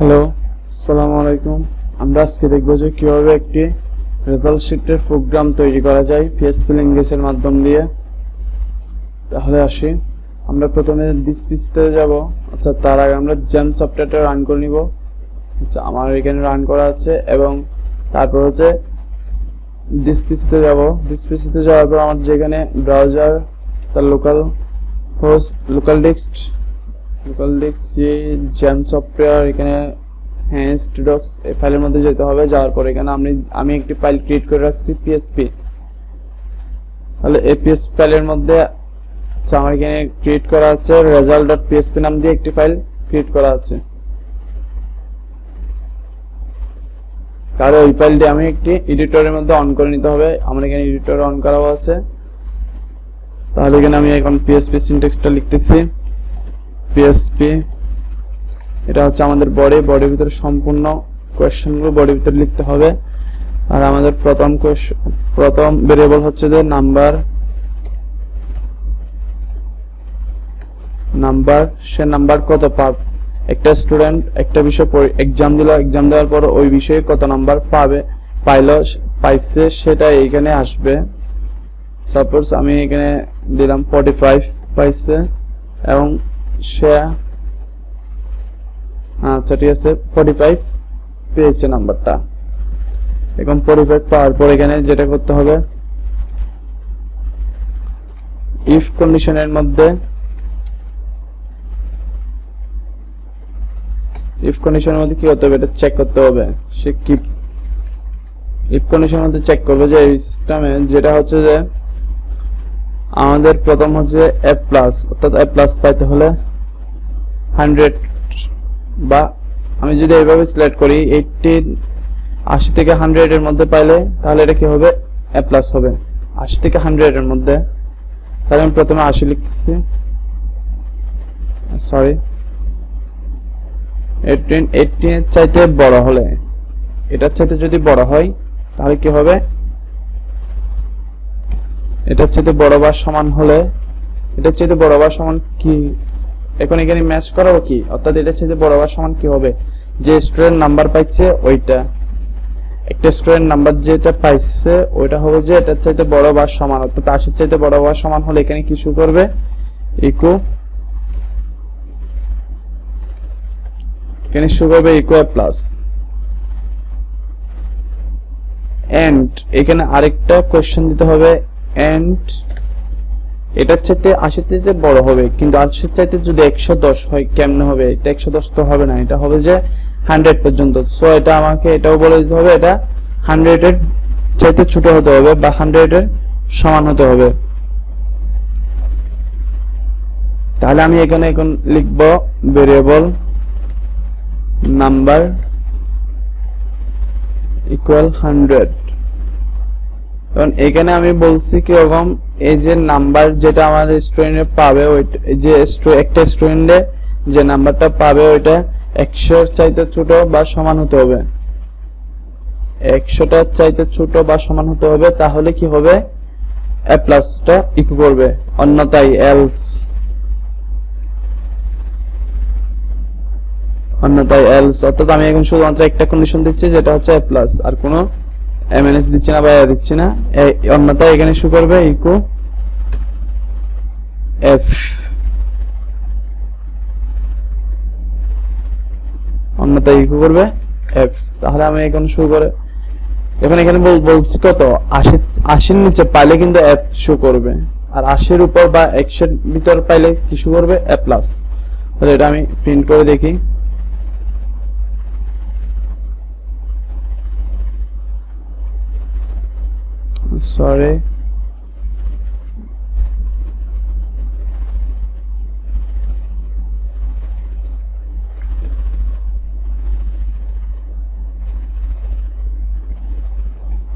Hello, আসসালামু আলাইকুম। আমরা আজকে দেখব যে কিভাবে একটি রেজাল্ট শিটের প্রোগ্রাম তৈরি করা যায় PHP ল্যাঙ্গুয়েজের মাধ্যম দিয়ে। তাহলে আসি, আমরা প্রথমে দিস পিসিতে যাব। আচ্ছা, তার আগে আমরা জেম সফটওয়্যারটা রান করে নিব। আচ্ছা, আমার এখানে রান করা আছে এবং তারপর হচ্ছে দিস পিসিতে যাব। দিস পিসিতে যাওয়ার পর আমার যেখানে ব্রাউজার, তার লোকাল হোস্ট, লোকাল ডিস্ক জেম সফটওয়্যার, এখানে ডক্স এই ফাইলের মধ্যে যেতে হবে। যাওয়ার পর এখানে আমি একটি ফাইল ক্রিয়েট করে রাখছি PHP। তাহলে এই PHP ফাইলের মধ্যে আমার এখানে ক্রিয়েট করা আছে result.php নাম দিয়ে একটি ফাইল ক্রিয়েট করা আছে। তাহলে ওই ফাইলটি আমি একটি এডিটরের মধ্যে অন করে নিতে হবে। আমার এখানে এডিটর অন করা আছে। তাহলে এখানে আমি এখন PHP সিনট্যাক্সটা লিখতেছি। PHP এটা হচ্ছে আমাদের বডির ভিতরে সম্পূর্ণ কোয়েশ্চেনগুলো বডির ভিতরে লিখতে হবে। আর আমাদের প্রথম ভেরিয়েবল হচ্ছে যে নাম্বার। সে নাম্বার কত একটা স্টুডেন্ট একটা বিষয় এক্সাম দিল, এক্সাম দেওয়ার পর ওই বিষয়ে কত নাম্বার পাইছে সেটা এইখানে আসবে। সাপোজ আমি এখানে দিলাম 45 পাইছে এবং সে আচ্ছা ঠিক আছে 45 পেয়েছে নাম্বারটা। এখন 45 পাওয়ার পর এখানে যেটা করতে হবে, ইফ কন্ডিশনের মধ্যে কি করতে হবে, এটা চেক করতে হবে। সে কি ইফ কন্ডিশনের মধ্যে চেক করবে যে এই সিস্টেমে যেটা হচ্ছে যে আমাদের প্রথম হচ্ছে A+, অর্থাৎ A+ পাইতে হলে 100, বা আমি যদি এইভাবে সিলেক্ট করি 80 থেকে 100 এর মধ্যে পাইলে তাহলে এটা কি হবে, A+ হবে। 80 থেকে 100 এর মধ্যে, তাহলে আমি প্রথমে 80 লিখতেছি, সরি 18 এর চাইতে বড় হলে, এটার চাইতে যদি বড় হয় তাহলে কি হবে, এটার চাইতে বড় বা সমান হলে, এটার চাইতে বড় বা সমান কি, এখন এখানে ম্যাচ করাবো কি, অর্থাৎ এটার চাইতে বড় বা সমান কি হবে, যে স্টুডেন্ট নাম্বার পাইছে ওইটা, একটা স্টুডেন্ট নাম্বার যেটা পাইছে ওইটা হবে যে এটার চাইতে বড় বা সমান, অর্থাৎ 80 এর চাইতে বড় বা সমান হলে এখানে কিছু করবে ইকো, এখানে শুরু করবে ইকো A+। এন্ড এখানে আরেকটা কোশ্চেন দিতে হবে, এন্ড এটার চাইতে 80 এর চাইতে বড় হবে, কিন্তু 80 এর চাইতে যদি 110 হয় কেমনে হবে, এটা 110 তো হবে না, এটা হবে যে 100 পর্যন্ত। সো এটা আমাকে এটাও বলে দিতে হবে এটা 100 এর চাইতে ছোট হতে হবে বা 100 এর সমান হতে হবে। তাহলে আমি এখানে এখন লিখব ভেরিয়েবল নাম্বার ইকুয়াল 100। কারণ এখানে আমি বলছি কি রকম, এই যে নাম্বার যেটা আমার স্টুডেন্টে পাবে, ওই যে একটা স্টুডেন্টে যে নাম্বারটা পাবে ওইটা 100 এর চাইতে ছোট বা সমান হতে হবে, 100টার চাইতে ছোট বা সমান হতে হবে, তাহলে কি হবে, A+ টা ইকো করবে, অন্যথায় এলস, অর্থাৎ আমি এখন শুধুমাত্র একটা কন্ডিশন দিচ্ছি যেটা হচ্ছে A+, আর কোনো MNS দিচ্ছি না বা দিচ্ছি না, অন্যথায় এখানে শুরু করবে ইকো F, অন্যথায় ইকো করবে F। তাহলে আমি এখন শুরু করে এখন এখানে বলছি কত, 80 নিচে পাইলে কিন্তু F শো করবে, আর 80 উপর বা 100 ভিতর পাইলে কি শো করবে, A+। তাহলে এটা আমি প্রিন্ট করে দেখি, sorry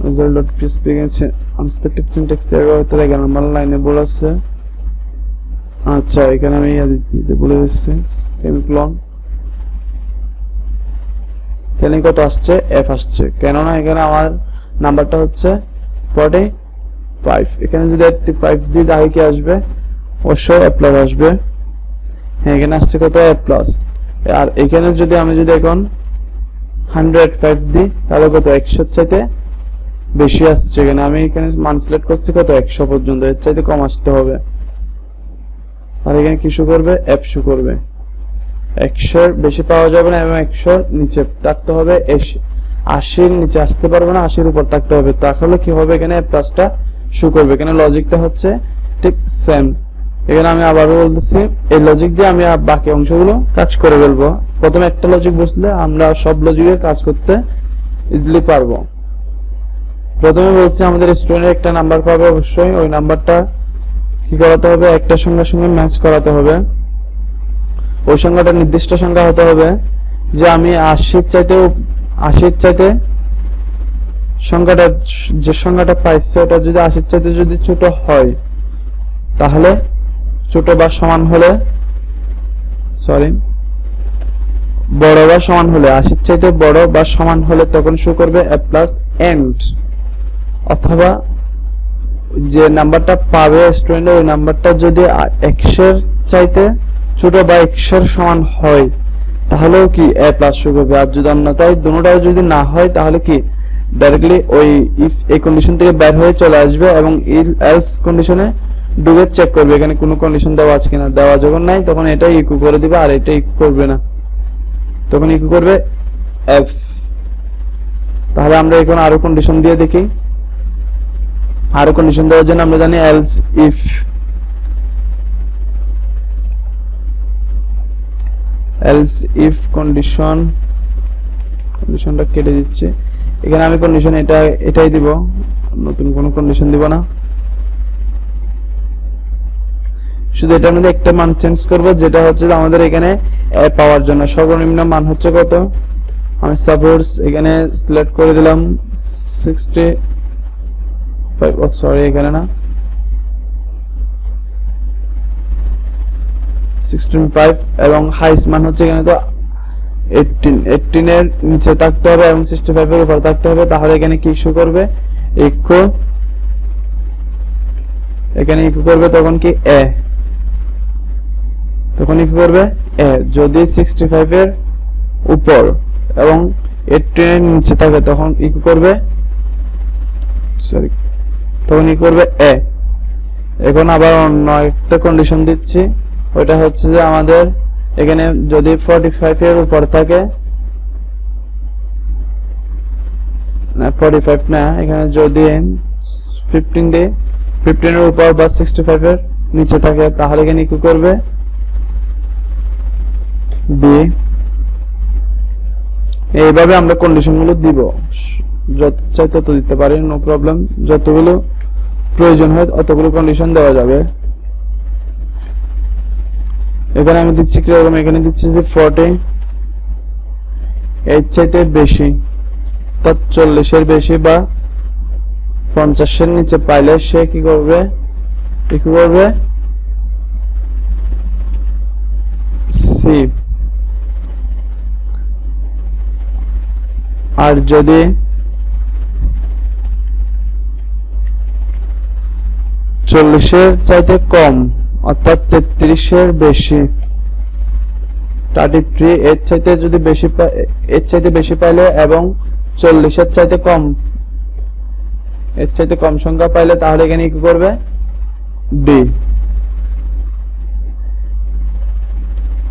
result.php unexpected syntax error, তাহলে 11 নম্বর লাইনে বলেছে। আচ্ছা, এখানে আমি দিতে ভুলে গেছি সেমিকোলন, তাহলে কত আসছে, F আসছে, কেননা এখানে আমার নাম্বারটা হচ্ছে 45, এখানে যদি 85 দিই তাহলে কি আসবে, অবশ্যই A+ আসবে। হ্যাঁ, এখানে আসছে কত, A+। আর এখানে যদি আমি এখন 105 দিই তাহলে কত 100 চাইতে বেশি আসছে। এখানে আমি এখানে মান সিলেক্ট করছি কত 100 পর্যন্ত, এর চাইতে কম আসতে হবে। তাহলে এখানে কি শো করবে, এফ শো করবে। 100 বেশি পাওয়া যাবে না এবং 100 নিচে থাকতে হবে, 80 নিচে আসতে পারবে না, 80 উপর থাকতে হবে। তাহলে কি হবে, এখানে প্লাসটা শো করবে। এখানে লজিকটা হচ্ছে ঠিক সেম। এখানে আমি আবারও বলতেছি, এই লজিক দিয়ে আমি বাকি অংশগুলো কাজ করে ফেলবো। প্রথমে একটা লজিক বুঝলে আমরা সব লজিকের কাজ করতে ইজিলি পারবো। প্রথমে বলছি আমাদের স্টুডেন্ট একটা নাম্বার পাবে, অবশ্যই ওই নাম্বারটা কি করাতে হবে, একটা সংখ্যার সঙ্গে ম্যাচ করাতে হবে। ওই সংখ্যাটা নির্দিষ্ট সংখ্যা হতে হবে, যে আমি 80 চাইতে সংখ্যাটা যে সংখ্যাটা পাইছে ওটা যদি 80 চাইতে যদি ছোট হয়, তাহলে ছোট বা সমান হলে বড় বা সমান হলে 80 চাইতে বড় বা সমান হলে তখন শো করবে এ প্লাস এন্ড। অথবা যে নাম্বারটা পাবে স্টুডেন্ট, ওই নাম্বারটা যদি 100 চাইতে ছোট বা 100 সমান হয় তাহলেও কি এ প্লাস শো করবে। আর যদি অন্যথায় দুটোটাও যদি না হয় তাহলে কি ডাইরেক্টলি ওই ইফ এই কন্ডিশন থেকে বের হয়ে চলে আসবে এবং এলস কন্ডিশনে ঢুকে চেক করবে এখানে কোনো কন্ডিশন দেওয়া আছে কিনা। দেওয়া যখন নাই তখন এটা ইকো করে দিবে, আর এটা ইকো করবে না, তখন ইকো করবে এফ। তাহলে আমরা এখন আরো কন্ডিশন দিয়ে দেখি। আরো কন্ডিশন দেওয়ার জন্য আমরা জানি এলস ইফ কন্ডিশনটা কেটে দিচ্ছি। এখানে আমি কন্ডিশন এটাই দিব, নতুন কোনো কন্ডিশন দিব না। শুধু এটার মধ্যে একটা মান চেঞ্জ করব, যেটা হচ্ছে আমাদের এখানে এ পাওয়ার জন্য সর্বনিম্ন মান হচ্ছে কত। আমি সাপোজ এখানে সিলেক্ট করে দিলাম 65, এখানে না 16.5 এবং হাইস্ট মান হচ্ছে এখানে তো 18 এর নিচে থাকতে হবে এবং 65 এর উপর থাকতে হবে। তাহলে এখানে কি শো করবে, এখানে ইকো করবে তখন কি এ, তখন ইকো করবে এ। যদি 65 এর উপর এবং 18 এর নিচে থাকে তখন ইকো করবে এ। এখন আবার অন্য একটা কন্ডিশন দিচ্ছি, ওইটা হচ্ছে যে আমাদের এখানে যদি 45 এর উপর থাকে, না 45 না, এখানে যদি 15 এর উপর বা 65 এর নিচে থাকে তাহলে এখানে ইকো করবে বি। এইভাবে আমরা কন্ডিশন গুলো দিব, যত চাই তত দিতে পারি, নো প্রবলেম। যতগুলো প্রয়োজন হয় অতগুলো কন্ডিশন দেওয়া যাবে। এখানে আমি দিচ্ছি কিরকম, এখানে দিচ্ছি যে 40 এর চাইতে বেশি, 40 এর বেশি বা 50 এর নিচে পাইলে সে কি করবে, সি। আর যদি 40 এর চাইতে কম অর্থাৎ 33 এর বেশি, 33 এর চাইতে যদি বেশি পাইলে এবং 40 এর চাইতে কম সংখ্যা পাইলে তাহলে এখানে কি করবে ডি।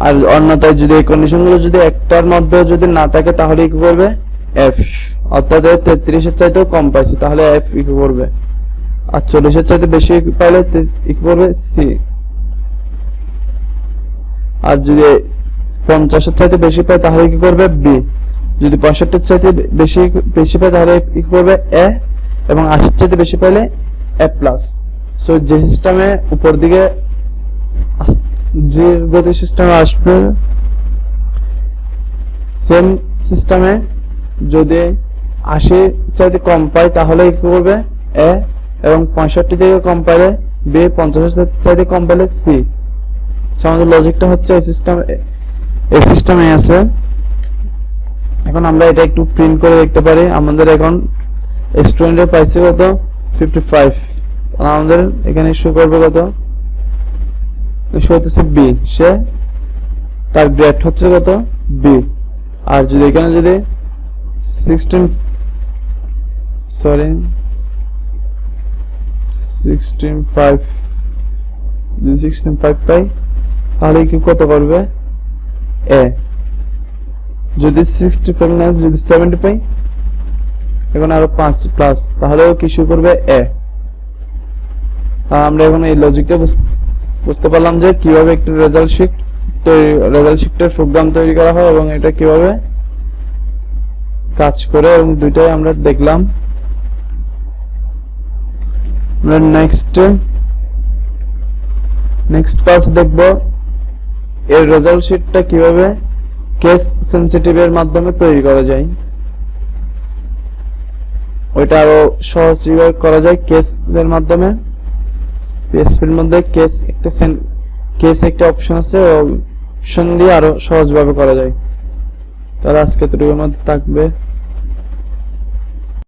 আর অন্যথায় যদি এই কন্ডিশনগুলো যদি একটার মধ্যে যদি না থাকে তাহলে কি করবে এফ। অর্থাৎ 33 এর চাইতেও কম পাইছে তাহলে এফ ইকো করবে, আর 40 এর চাইতে বেশি পাইলে ইকো করবে সি। আর যদি 50 এর চাইতে বেশি পায় তাহলে কি করবে বি। যদি 65 এর চাইতে বেশি পায় তাহলে কি করবে এ, এবং 80 এর চাইতে বেশি পাইলে এ প্লাস। সো যে সিস্টেমে উপর দিকে গতি সিস্টেমে আসবে, সেম সিস্টেমে যদি 80 চাইতে কম পায় তাহলে কি করবে এ, এবং 65 থেকে কম পাইলে বি, 50 চাইতে কম পাইলে সি। আমাদের লজিকটা হচ্ছে এই সিস্টেমে আছে। এখন আমরা এটা একটু প্রিন্ট করে দেখতে পারি। আমাদের এখন স্টুডেন্টের পাইছে কত 55, আমাদের এখানে শো করবে কত, শো হচ্ছে বি, সে তার গ্রেড হচ্ছে কত বি। আর যদি এখানে যদি 16 16.5 পাই তাহলে কি কত করবে এ। যদি 65 না যদি 70 পাই এখন আরো 5 প্লাস তাহলেও কিছু করবে এ। আমরা এখন এই লজিকটা বুঝতে পারলাম যে কিভাবে একটি রেজাল্ট শিটের প্রোগ্রাম তৈরি করা হয় এবং এটা কিভাবে কাজ করে, এবং দুইটাই আমরা দেখলাম। আমরা নেক্সট ক্লাস দেখব এর রেজাল্ট শিটটা কিভাবে কেস সেনসিটিভ এর মাধ্যমে তৈরি করা যায়, ওইটা আরো সহজ কিভাবে করা যায় কেস এর মাধ্যমে। PHP এর মধ্যে কেস একটা অপশন আছে, অপশন দিয়ে আরো সহজভাবে করা যায়। তাহলে আজকে এতটুকুর মধ্যে থাকবে।